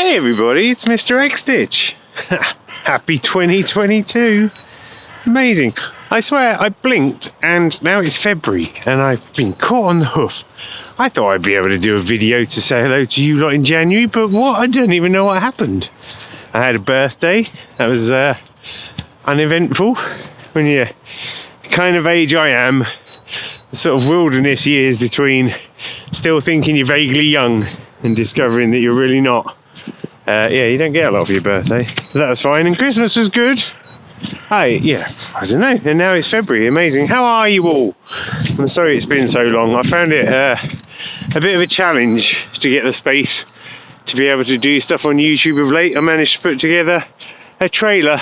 Hey everybody, it's Mr. X-Stitch. Happy 2022. Amazing. I swear I blinked and now it's February and I've been caught on the hoof. I thought I'd be able to do a video to say hello to you lot in January, but what? I don't even know what happened. I had a birthday. That was uneventful. When you're the kind of age I am, the sort of wilderness years between still thinking you're vaguely young and discovering that you're really not. You don't get a lot for your birthday. But that was fine, and Christmas was good. I don't know. And now it's February. Amazing. How are you all? I'm sorry it's been so long. I found it a bit of a challenge to get the space to be able to do stuff on YouTube of late. I managed to put together a trailer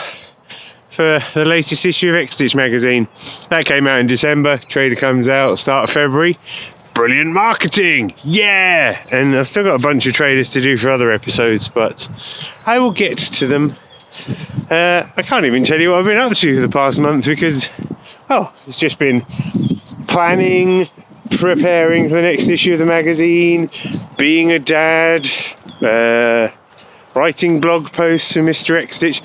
for the latest issue of X-Stitch magazine. That came out in December. Trailer comes out start of February. Brilliant marketing, yeah! And I've still got a bunch of trailers to do for other episodes, but I will get to them. I can't even tell you what I've been up to the past month because, it's just been planning, preparing for the next issue of the magazine, being a dad, writing blog posts for Mr. X-Stitch.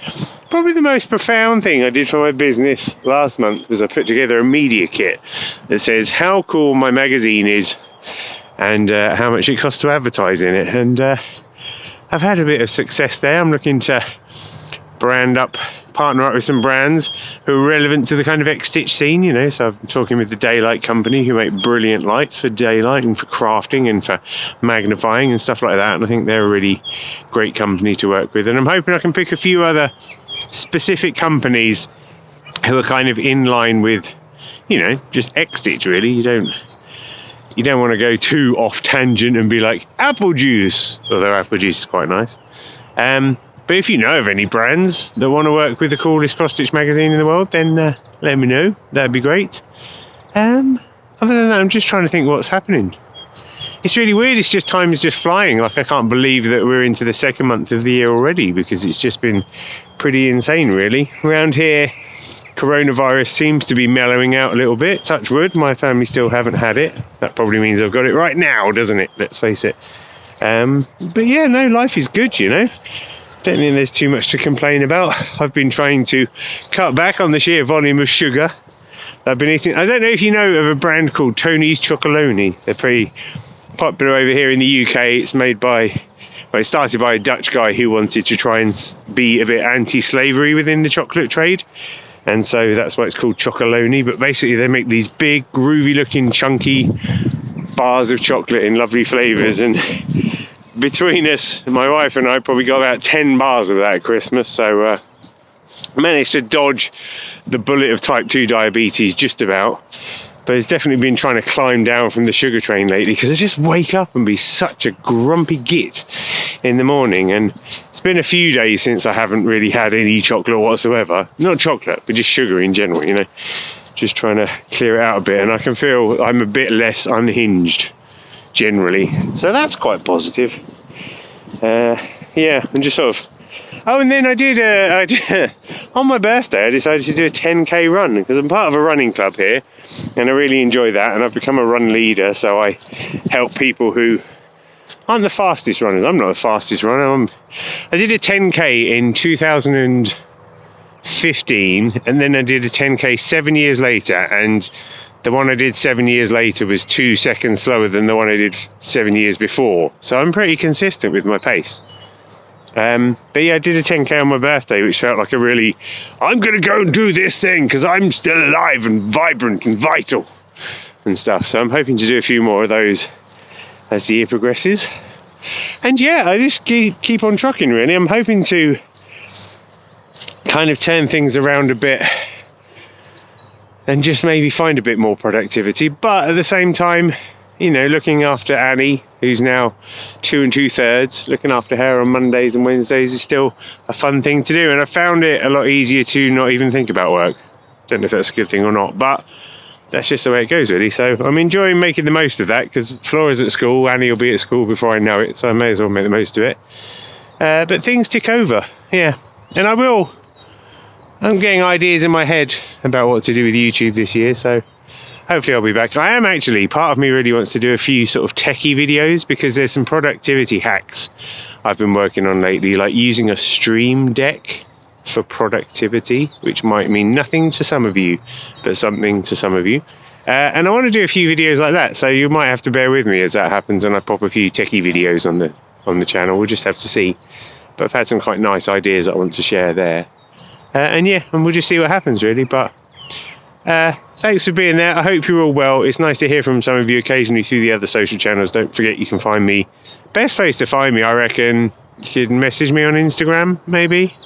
Probably the most profound thing I did for my business last month was I put together a media kit that says how cool my magazine is and how much it costs to advertise in it. And I've had a bit of success there. I'm looking to partner up with some brands who are relevant to the kind of X-Stitch scene, so I'm talking with the Daylight company who make brilliant lights for daylight and for crafting and for magnifying and stuff like that, and I think they're a really great company to work with, and I'm hoping I can pick a few other specific companies who are kind of in line with just X-Stitch really. You don't want to go too off tangent and be like apple juice, although apple juice is quite nice. But if you know of any brands that want to work with the coolest cross-stitch magazine in the world, then let me know. That'd be great. Other than that, I'm just trying to think what's happening. It's really weird. It's just time is just flying. Like, I can't believe that we're into the second month of the year already because it's just been pretty insane, really. Around here, coronavirus seems to be mellowing out a little bit. Touch wood, my family still haven't had it. That probably means I've got it right now, doesn't it? Let's face it. But yeah, no, life is good, Don't think there's too much to complain about. I've been trying to cut back on the sheer volume of sugar I've been eating. I don't know if you know of a brand called Tony's Chocolonely. They're pretty popular over here in the UK. It's made by, it started by a Dutch guy who wanted to try and be a bit anti-slavery within the chocolate trade. And so that's why it's called Chocolonely. But basically they make these big, groovy looking, chunky bars of chocolate in lovely flavours. And between us, my wife and I probably got about 10 bars of that at Christmas, so I managed to dodge the bullet of type 2 diabetes just about, but it's definitely been trying to climb down from the sugar train lately because I just wake up and be such a grumpy git in the morning, and it's been a few days since I haven't really had any chocolate whatsoever. Not chocolate, but just sugar in general, just trying to clear it out a bit, and I can feel I'm a bit less unhinged generally, so that's quite positive. And just sort of and then I did on my birthday I decided to do a 10k run because I'm part of a running club here and I really enjoy that, and I've become a run leader, so I help people who aren't the fastest runners. I'm not the fastest runner. I did a 10k in 2015 and then I did a 10k 7 years later, and the one I did 7 years later was 2 seconds slower than the one I did 7 years before. So I'm pretty consistent with my pace. But yeah, I did a 10k on my birthday, which felt like I'm going to go and do this thing because I'm still alive and vibrant and vital and stuff. So I'm hoping to do a few more of those as the year progresses. And yeah, I just keep on trucking really. I'm hoping to kind of turn things around a bit and just maybe find a bit more productivity, but at the same time, looking after Annie, who's now 2 2/3, looking after her on Mondays and Wednesdays is still a fun thing to do, and I found it a lot easier to not even think about work. Don't know if that's a good thing or not, but that's just the way it goes really. So I'm enjoying making the most of that because Flora's at school, Annie will be at school before I know it, so I may as well make the most of it. But things tick over, yeah, and I'm getting ideas in my head about what to do with YouTube this year, so hopefully I'll be back. I am actually, part of me really wants to do a few sort of techie videos, because there's some productivity hacks I've been working on lately, like using a Stream Deck for productivity, which might mean nothing to some of you, but something to some of you. And I want to do a few videos like that, so you might have to bear with me as that happens, and I pop a few techie videos on the channel. We'll just have to see. But I've had some quite nice ideas that I want to share there. And we'll just see what happens, really. But thanks for being there. I hope you're all well. It's nice to hear from some of you occasionally through the other social channels. Don't forget you can find me. Best place to find me, I reckon, you can message me on Instagram, maybe.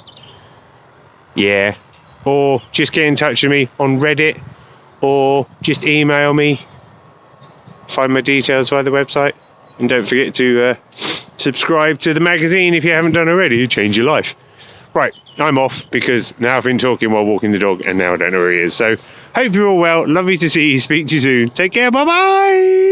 Yeah. Or just get in touch with me on Reddit. Or just email me. Find my details via the website. And don't forget to subscribe to the magazine if you haven't done already. It'll change your life. Right, I'm off, because now I've been talking while walking the dog and now I don't know where he is. So, hope you're all well. Lovely to see you. Speak to you soon. Take care. Bye-bye.